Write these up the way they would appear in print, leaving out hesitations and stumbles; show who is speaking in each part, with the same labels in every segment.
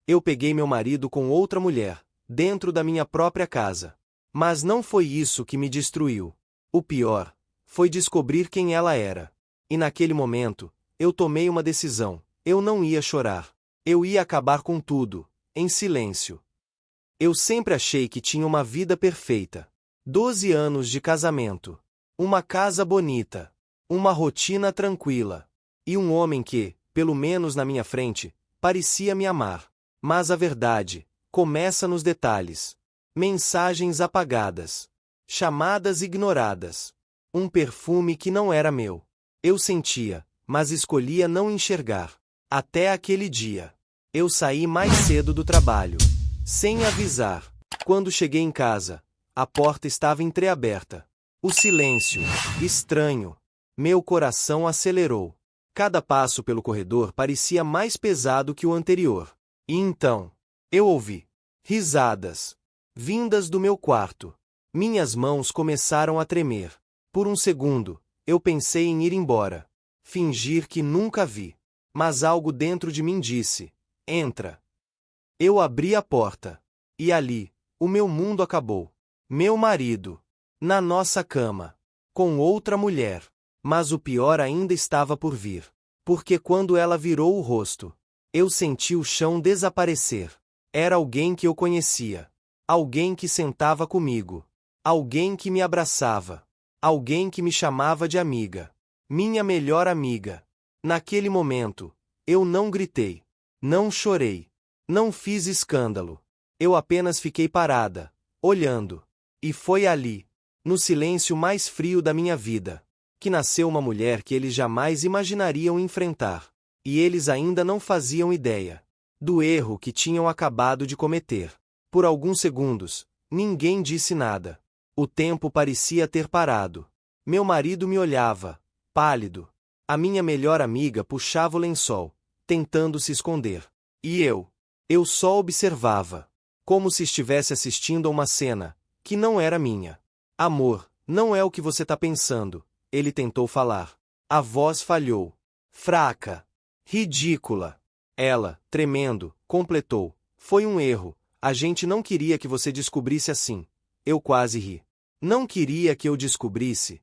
Speaker 1: Eu peguei meu marido com outra mulher, dentro da minha própria casa. Mas não foi isso que me destruiu. O pior foi descobrir quem ela era. E naquele momento, eu tomei uma decisão. Eu não ia chorar. Eu ia acabar com tudo, em silêncio. Eu sempre achei que tinha uma vida perfeita. 12 anos de casamento. Uma casa bonita. Uma rotina tranquila. E um homem que, pelo menos na minha frente, parecia me amar. Mas a verdade começa nos detalhes. Mensagens apagadas. Chamadas ignoradas. Um perfume que não era meu. Eu sentia, mas escolhia não enxergar. Até aquele dia. Eu saí mais cedo do trabalho. Sem avisar. Quando cheguei em casa, a porta estava entreaberta. O silêncio, estranho. Meu coração acelerou. Cada passo pelo corredor parecia mais pesado que o anterior. E então, eu ouvi risadas, vindas do meu quarto. Minhas mãos começaram a tremer. Por um segundo, eu pensei em ir embora. Fingir que nunca vi. Mas algo dentro de mim disse: entra. Eu abri a porta. E ali, o meu mundo acabou. Meu marido. Na nossa cama. Com outra mulher. Mas o pior ainda estava por vir. Porque quando ela virou o rosto, eu senti o chão desaparecer. Era alguém que eu conhecia. Alguém que sentava comigo. Alguém que me abraçava. Alguém que me chamava de amiga. Minha melhor amiga. Naquele momento, eu não gritei. Não chorei. Não fiz escândalo. Eu apenas fiquei parada, olhando. E foi ali, no silêncio mais frio da minha vida, que nasceu uma mulher que eles jamais imaginariam enfrentar. E eles ainda não faziam ideia do erro que tinham acabado de cometer. Por alguns segundos, ninguém disse nada. O tempo parecia ter parado. Meu marido me olhava, pálido. A minha melhor amiga puxava o lençol, tentando se esconder. E eu só observava, como se estivesse assistindo a uma cena que não era minha. Amor, não é o que você tá pensando, ele tentou falar. A voz falhou. Fraca. Ridícula. Ela, tremendo, completou. Foi um erro. A gente não queria que você descobrisse assim. Eu quase ri. Não queria que eu descobrisse.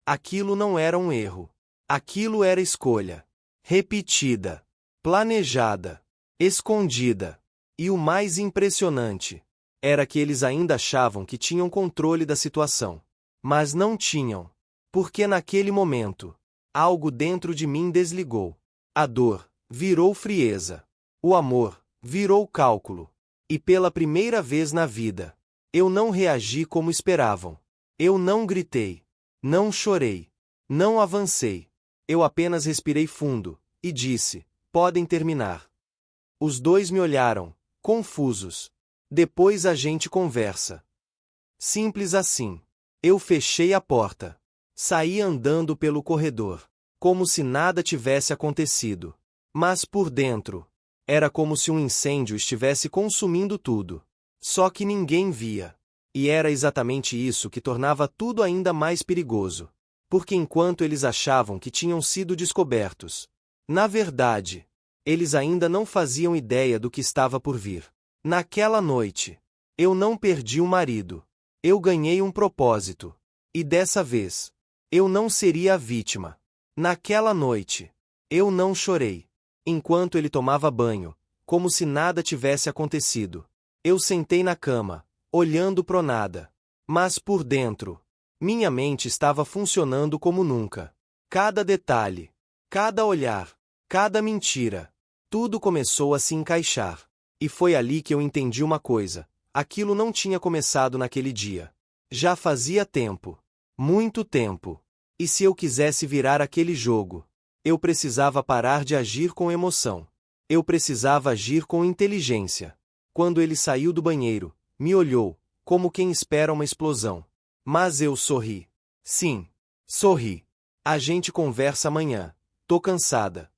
Speaker 1: Aquilo não era um erro. Aquilo era escolha. Repetida. Planejada. Escondida. E o mais impressionante era que eles ainda achavam que tinham controle da situação. Mas não tinham. Porque naquele momento, algo dentro de mim desligou. A dor virou frieza. O amor virou cálculo. E pela primeira vez na vida, eu não reagi como esperavam. Eu não gritei. Não chorei. Não avancei. Eu apenas respirei fundo e disse: podem terminar. Os dois me olharam, confusos. Depois a gente conversa. Simples assim. Eu fechei a porta. Saí andando pelo corredor, como se nada tivesse acontecido. Mas por dentro, era como se um incêndio estivesse consumindo tudo. Só que ninguém via. E era exatamente isso que tornava tudo ainda mais perigoso. Porque enquanto eles achavam que tinham sido descobertos, na verdade, eles ainda não faziam ideia do que estava por vir. Naquela noite, eu não perdi um marido. Eu ganhei um propósito. E dessa vez, eu não seria a vítima. Naquela noite, eu não chorei. Enquanto ele tomava banho, como se nada tivesse acontecido. Eu sentei na cama, olhando pro nada. Mas por dentro, minha mente estava funcionando como nunca. Cada detalhe, cada olhar, cada mentira, tudo começou a se encaixar. E foi ali que eu entendi uma coisa: aquilo não tinha começado naquele dia. Já fazia tempo. Muito tempo. E se eu quisesse virar aquele jogo, eu precisava parar de agir com emoção. Eu precisava agir com inteligência. Quando ele saiu do banheiro, me olhou, como quem espera uma explosão. Mas eu sorri. Sim, sorri. A gente conversa amanhã. Tô cansada.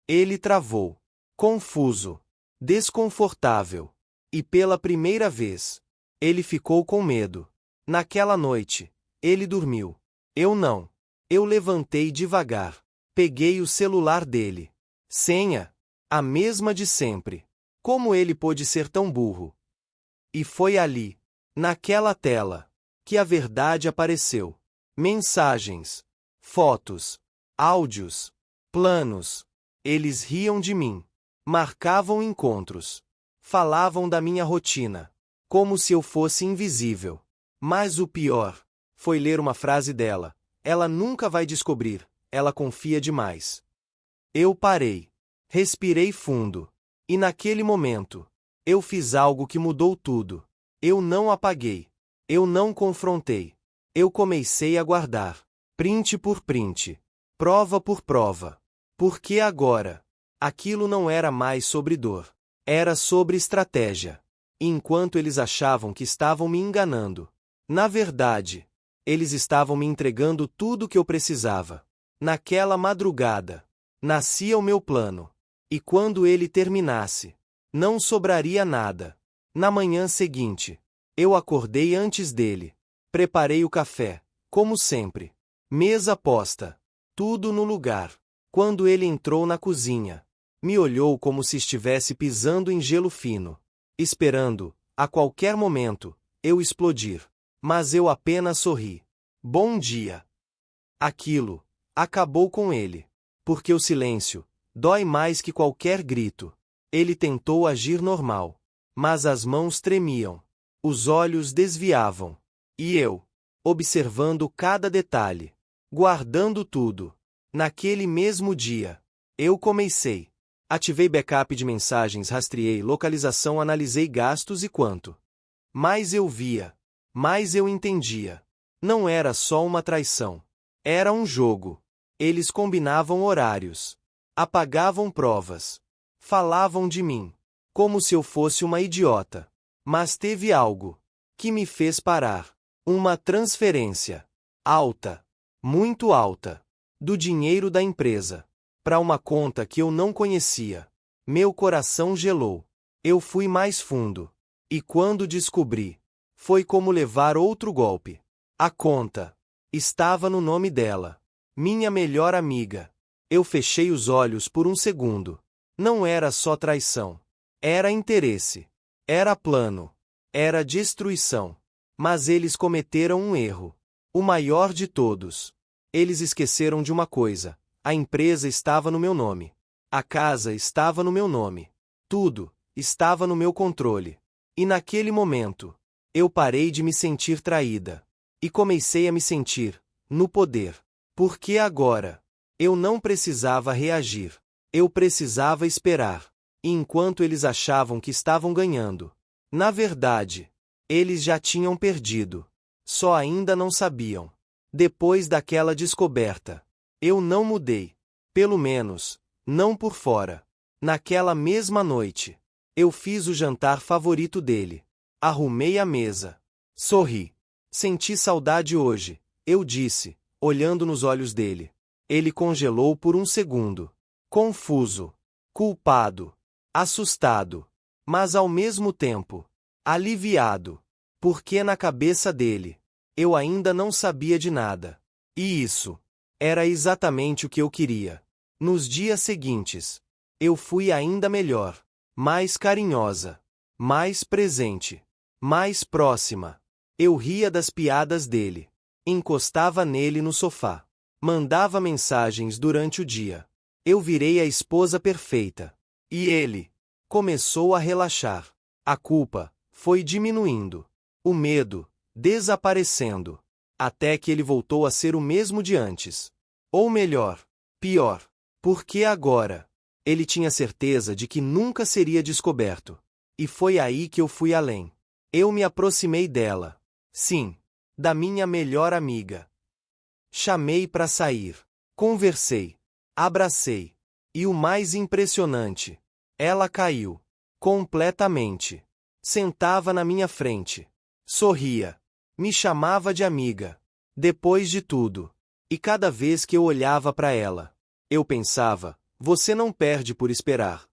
Speaker 1: Ele travou. Confuso. Desconfortável. E pela primeira vez, ele ficou com medo. Naquela noite, ele dormiu. Eu não. Eu levantei devagar. Peguei o celular dele. Senha. A mesma de sempre. Como ele pôde ser tão burro? E foi ali, naquela tela, que a verdade apareceu. Mensagens, fotos, áudios, planos. Eles riam de mim, marcavam encontros, falavam da minha rotina, como se eu fosse invisível. Mas o pior foi ler uma frase dela. Ela nunca vai descobrir, ela confia demais. Eu parei, respirei fundo, e naquele momento, eu fiz algo que mudou tudo. Eu não apaguei, eu não confrontei, eu comecei a guardar, print por print, prova por prova. Porque agora, aquilo não era mais sobre dor, era sobre estratégia. Enquanto eles achavam que estavam me enganando, na verdade, eles estavam me entregando tudo o que eu precisava. Naquela madrugada, nascia o meu plano. E quando ele terminasse, não sobraria nada. Na manhã seguinte, eu acordei antes dele. Preparei o café, como sempre. Mesa posta. Tudo no lugar. Quando ele entrou na cozinha, me olhou como se estivesse pisando em gelo fino, esperando, a qualquer momento, eu explodir. Mas eu apenas sorri. Bom dia. Aquilo acabou com ele. Porque o silêncio dói mais que qualquer grito. Ele tentou agir normal, mas as mãos tremiam, os olhos desviavam. E eu, observando cada detalhe, guardando tudo. Naquele mesmo dia, eu comecei. Ativei backup de mensagens, rastreei localização, analisei gastos e quanto. Mais eu via, mais eu entendia. Não era só uma traição. Era um jogo. Eles combinavam horários, apagavam provas, falavam de mim, como se eu fosse uma idiota. Mas teve algo que me fez parar. Uma transferência alta, muito alta, do dinheiro da empresa para uma conta que eu não conhecia. Meu coração gelou. Eu fui mais fundo. E quando descobri, foi como levar outro golpe. A conta estava no nome dela, minha melhor amiga. Eu fechei os olhos por um segundo. Não era só traição. Era interesse. Era plano. Era destruição. Mas eles cometeram um erro. O maior de todos. Eles esqueceram de uma coisa. A empresa estava no meu nome. A casa estava no meu nome. Tudo estava no meu controle. E naquele momento, eu parei de me sentir traída. E comecei a me sentir no poder. Porque agora, eu não precisava reagir. Eu precisava esperar. E enquanto eles achavam que estavam ganhando, na verdade, eles já tinham perdido. Só ainda não sabiam. Depois daquela descoberta, eu não mudei. Pelo menos, não por fora. Naquela mesma noite, eu fiz o jantar favorito dele. Arrumei a mesa. Sorri. Senti saudade hoje, eu disse, olhando nos olhos dele. Ele congelou por um segundo. Confuso. Culpado. Assustado. Mas ao mesmo tempo, aliviado. Porque na cabeça dele, eu ainda não sabia de nada. E isso era exatamente o que eu queria. Nos dias seguintes, eu fui ainda melhor, mais carinhosa, mais presente, mais próxima. Eu ria das piadas dele, encostava nele no sofá, mandava mensagens durante o dia. Eu virei a esposa perfeita. E ele começou a relaxar. A culpa foi diminuindo, o medo desaparecendo, até que ele voltou a ser o mesmo de antes. Ou melhor, pior, porque agora ele tinha certeza de que nunca seria descoberto. E foi aí que eu fui além. Eu me aproximei dela. Sim, da minha melhor amiga. Chamei para sair. Conversei. Abracei. E o mais impressionante, ela caiu. Completamente. Sentava na minha frente. Sorria. Me chamava de amiga. Depois de tudo. E cada vez que eu olhava para ela, eu pensava, você não perde por esperar.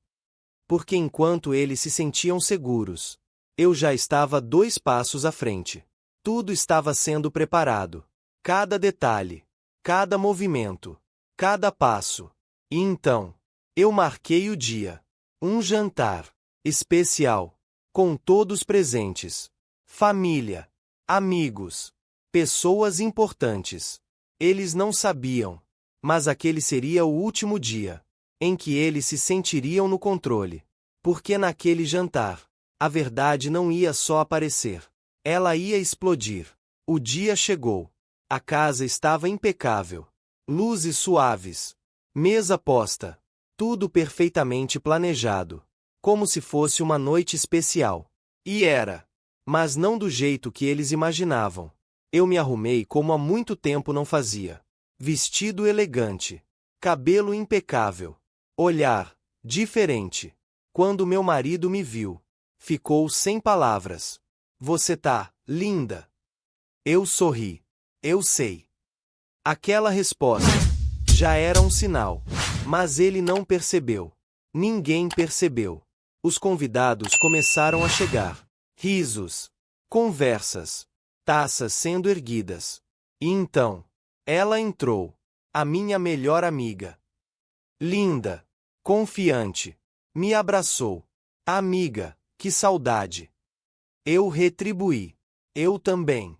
Speaker 1: Porque enquanto eles se sentiam seguros, eu já estava 2 passos à frente. Tudo estava sendo preparado. Cada detalhe, cada movimento, cada passo. E então, eu marquei o dia. Um jantar. especial, com todos presentes. Família, amigos, pessoas importantes. Eles não sabiam, mas aquele seria o último dia em que eles se sentiriam no controle. Porque naquele jantar, a verdade não ia só aparecer, ela ia explodir. O dia chegou. A casa estava impecável. Luzes suaves. Mesa posta. Tudo perfeitamente planejado. Como se fosse uma noite especial. E era. Mas não do jeito que eles imaginavam. Eu me arrumei como há muito tempo não fazia. Vestido elegante. Cabelo impecável. Olhar diferente. Quando meu marido me viu, ficou sem palavras. Você tá linda. Eu sorri. Eu sei. Aquela resposta já era um sinal, mas ele não percebeu. Ninguém percebeu. Os convidados começaram a chegar. Risos, conversas, taças sendo erguidas. E então, ela entrou, a minha melhor amiga. Linda, confiante, me abraçou. Amiga, que saudade. Eu retribuí. Eu também.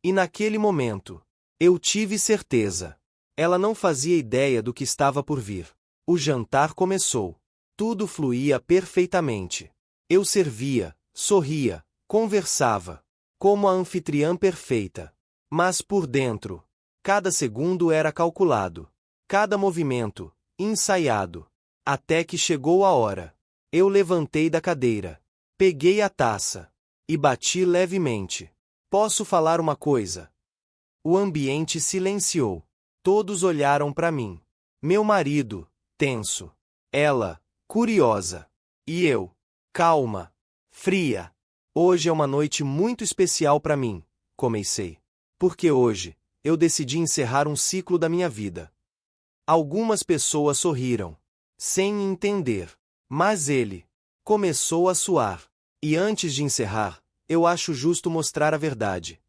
Speaker 1: E naquele momento, eu tive certeza. Ela não fazia ideia do que estava por vir. O jantar começou. Tudo fluía perfeitamente. Eu servia, sorria, conversava, como a anfitriã perfeita. Mas por dentro, cada segundo era calculado. Cada movimento, ensaiado. Até que chegou a hora. Eu levantei da cadeira. Peguei a taça. E bati levemente. Posso falar uma coisa? O ambiente silenciou. Todos olharam para mim. Meu marido, tenso. Ela, curiosa. E eu, calma, fria. Hoje é uma noite muito especial para mim, comecei. Porque hoje, eu decidi encerrar um ciclo da minha vida. Algumas pessoas sorriram, sem entender. Mas ele começou a suar. E antes de encerrar, eu acho justo mostrar a verdade.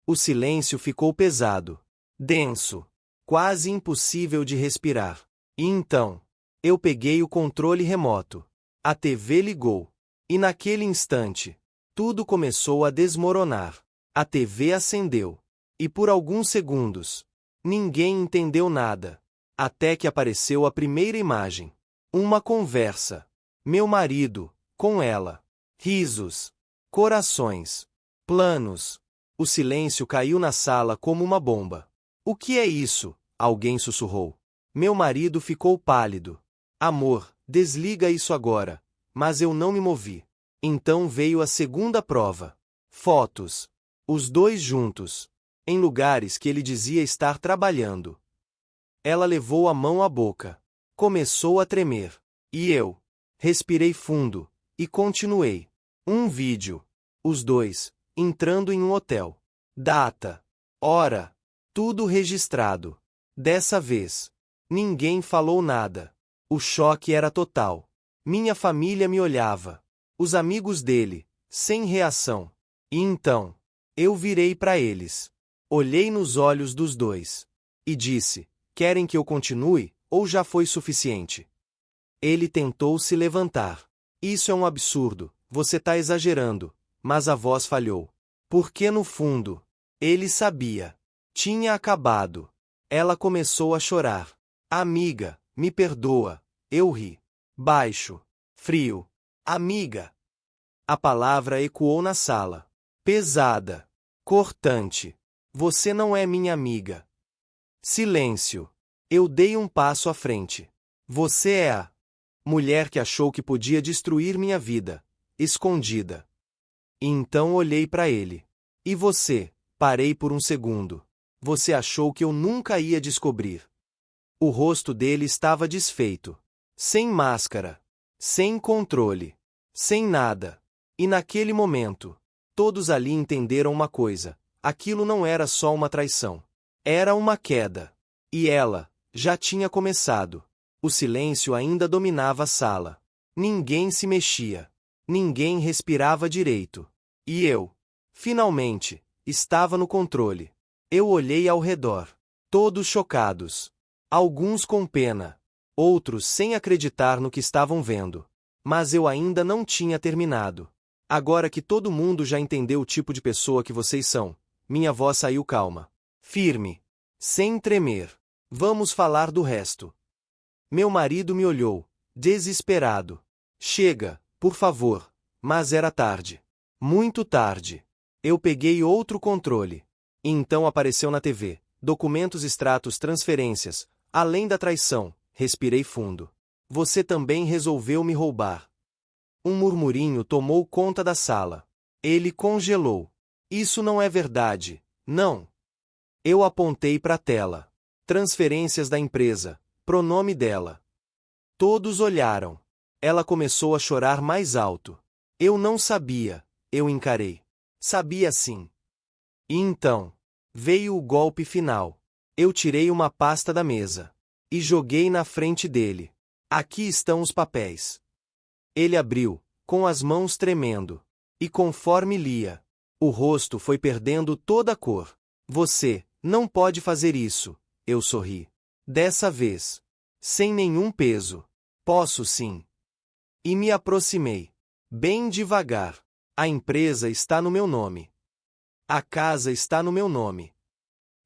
Speaker 1: O silêncio ficou pesado, denso, quase impossível de respirar. E então, eu peguei o controle remoto. A TV ligou. E naquele instante, tudo começou a desmoronar. A TV acendeu. E por alguns segundos, ninguém entendeu nada. Até que apareceu a primeira imagem. Uma conversa. Meu marido, com ela. Risos. Corações. Planos. O silêncio caiu na sala como uma bomba. O que é isso? Alguém sussurrou. Meu marido ficou pálido. Amor, desliga isso agora. Mas eu não me movi. Então veio a segunda prova. Fotos. Os dois juntos. Em lugares que ele dizia estar trabalhando. Ela levou a mão à boca. Começou a tremer. E eu respirei fundo. E continuei. Um vídeo. Os dois, entrando em um hotel. Data. Hora. Tudo registrado. Dessa vez, ninguém falou nada. O choque era total. Minha família me olhava. Os amigos dele, sem reação. E então, eu virei para eles. Olhei nos olhos dos dois. E disse: querem que eu continue, ou já foi suficiente? Ele tentou se levantar. Isso é um absurdo, você tá exagerando. Mas a voz falhou. Porque no fundo, ele sabia. Tinha acabado. Ela começou a chorar. Amiga, me perdoa. Eu ri. Baixo. Frio. Amiga. A palavra ecoou na sala. Pesada. Cortante. Você não é minha amiga. Silêncio. Eu dei um passo à frente. Você é a mulher que achou que podia destruir minha vida. Escondida. E então olhei para ele. E você? Parei por um segundo. Você achou que eu nunca ia descobrir. O rosto dele estava desfeito. Sem máscara. Sem controle. Sem nada. E naquele momento, todos ali entenderam uma coisa. Aquilo não era só uma traição. Era uma queda. E ela já tinha começado. O silêncio ainda dominava a sala. Ninguém se mexia. Ninguém respirava direito. E eu, finalmente, estava no controle. Eu olhei ao redor. Todos chocados. Alguns com pena. Outros sem acreditar no que estavam vendo. Mas eu ainda não tinha terminado. Agora que todo mundo já entendeu o tipo de pessoa que vocês são, minha voz saiu calma, firme, sem tremer. Vamos falar do resto. Meu marido me olhou, desesperado. Chega, por favor. Mas era tarde. Muito tarde. Eu peguei outro controle. E então apareceu na TV. Documentos, extratos, transferências. Além da traição, respirei fundo. Você também resolveu me roubar. Um murmurinho tomou conta da sala. Ele congelou. Isso não é verdade, não. Eu apontei para a tela. Transferências da empresa. Pronome dela. Todos olharam. Ela começou a chorar mais alto. Eu não sabia, eu encarei. Sabia sim. E então, veio o golpe final. Eu tirei uma pasta da mesa e joguei na frente dele. Aqui estão os papéis. Ele abriu, com as mãos tremendo. E conforme lia, o rosto foi perdendo toda a cor. Você não pode fazer isso, eu sorri. Dessa vez. Sem nenhum peso. Posso sim. E me aproximei. Bem devagar. A empresa está no meu nome. A casa está no meu nome.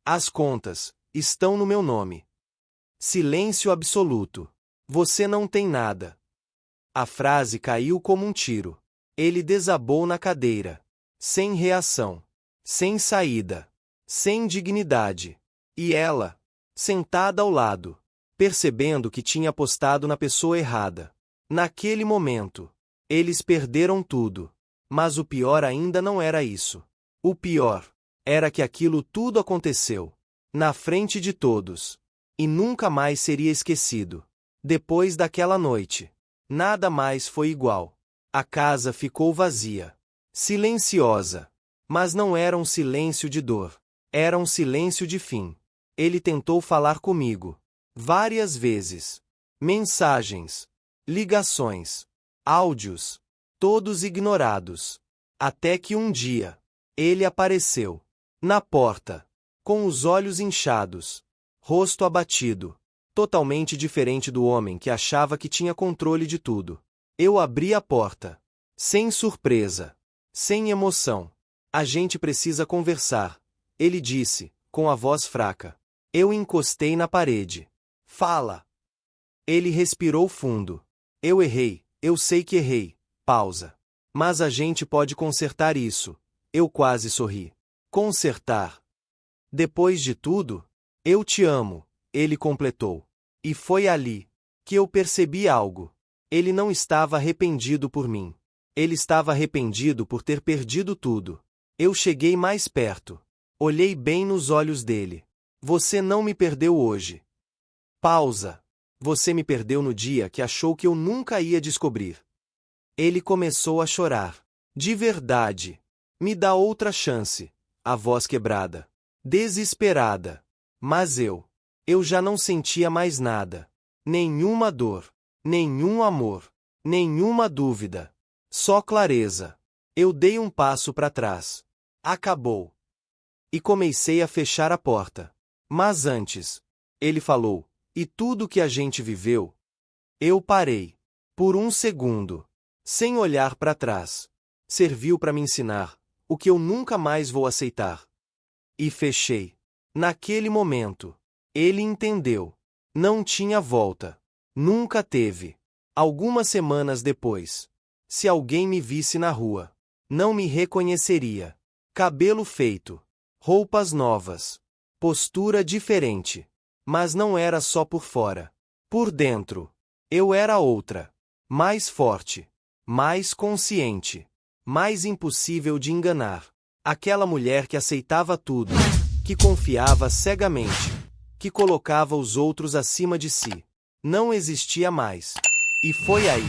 Speaker 1: As contas estão no meu nome. Silêncio absoluto. Você não tem nada. A frase caiu como um tiro. Ele desabou na cadeira. Sem reação. Sem saída. Sem dignidade. E ela, sentada ao lado, percebendo que tinha apostado na pessoa errada. Naquele momento, eles perderam tudo. Mas o pior ainda não era isso. O pior era que aquilo tudo aconteceu na frente de todos. E nunca mais seria esquecido. Depois daquela noite, nada mais foi igual. A casa ficou vazia. Silenciosa. Mas não era um silêncio de dor. Era um silêncio de fim. Ele tentou falar comigo. Várias vezes. Mensagens. Ligações. Áudios. Todos ignorados. Até que um dia, ele apareceu. Na porta. Com os olhos inchados. Rosto abatido. Totalmente diferente do homem que achava que tinha controle de tudo. Eu abri a porta. Sem surpresa. Sem emoção. A gente precisa conversar. Ele disse, com a voz fraca. Eu encostei na parede. Fala. Ele respirou fundo. Eu errei, eu sei que errei. Pausa. Mas a gente pode consertar isso. Eu quase sorri. Consertar. Depois de tudo, eu te amo, ele completou. E foi ali que eu percebi algo. Ele não estava arrependido por mim. Ele estava arrependido por ter perdido tudo. Eu cheguei mais perto. Olhei bem nos olhos dele. Você não me perdeu hoje. Pausa. Você me perdeu no dia que achou que eu nunca ia descobrir. Ele começou a chorar. De verdade. Me dá outra chance. A voz quebrada. Desesperada. Mas eu já não sentia mais nada. Nenhuma dor. Nenhum amor. Nenhuma dúvida. Só clareza. Eu dei um passo para trás. Acabou. E comecei a fechar a porta. Mas antes, ele falou, e tudo que a gente viveu? Eu parei. Por um segundo. Sem olhar para trás. Serviu para me ensinar o que eu nunca mais vou aceitar. E fechei. Naquele momento, ele entendeu. Não tinha volta. Nunca teve. Algumas semanas depois, se alguém me visse na rua, não me reconheceria. Cabelo feito. Roupas novas. Postura diferente. Mas não era só por fora. Por dentro, eu era outra. Mais forte. Mais consciente. Mais impossível de enganar. Aquela mulher que aceitava tudo. Que confiava cegamente. Que colocava os outros acima de si. Não existia mais. E foi aí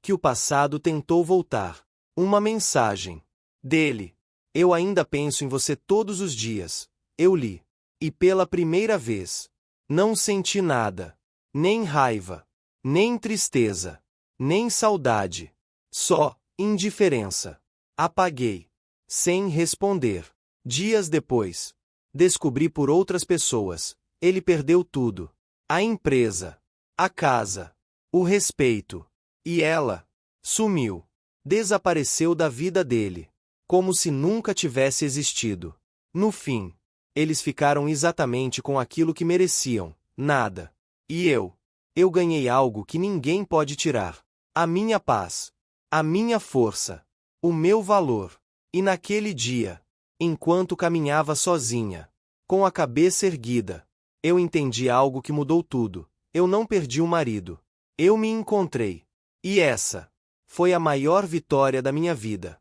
Speaker 1: que o passado tentou voltar. Uma mensagem dele. Eu ainda penso em você todos os dias. Eu li. E pela primeira vez, não senti nada. Nem raiva. Nem tristeza. Nem saudade. Só indiferença. Apaguei. Sem responder. Dias depois, descobri por outras pessoas. Ele perdeu tudo. A empresa. A casa. O respeito. E ela Sumiu. Desapareceu da vida dele. Como se nunca tivesse existido. No fim, eles ficaram exatamente com aquilo que mereciam, nada. E eu ganhei algo que ninguém pode tirar. A minha paz. A minha força. O meu valor. E naquele dia, enquanto caminhava sozinha, com a cabeça erguida, eu entendi algo que mudou tudo. Eu não perdi o marido. Eu me encontrei. E essa foi a maior vitória da minha vida.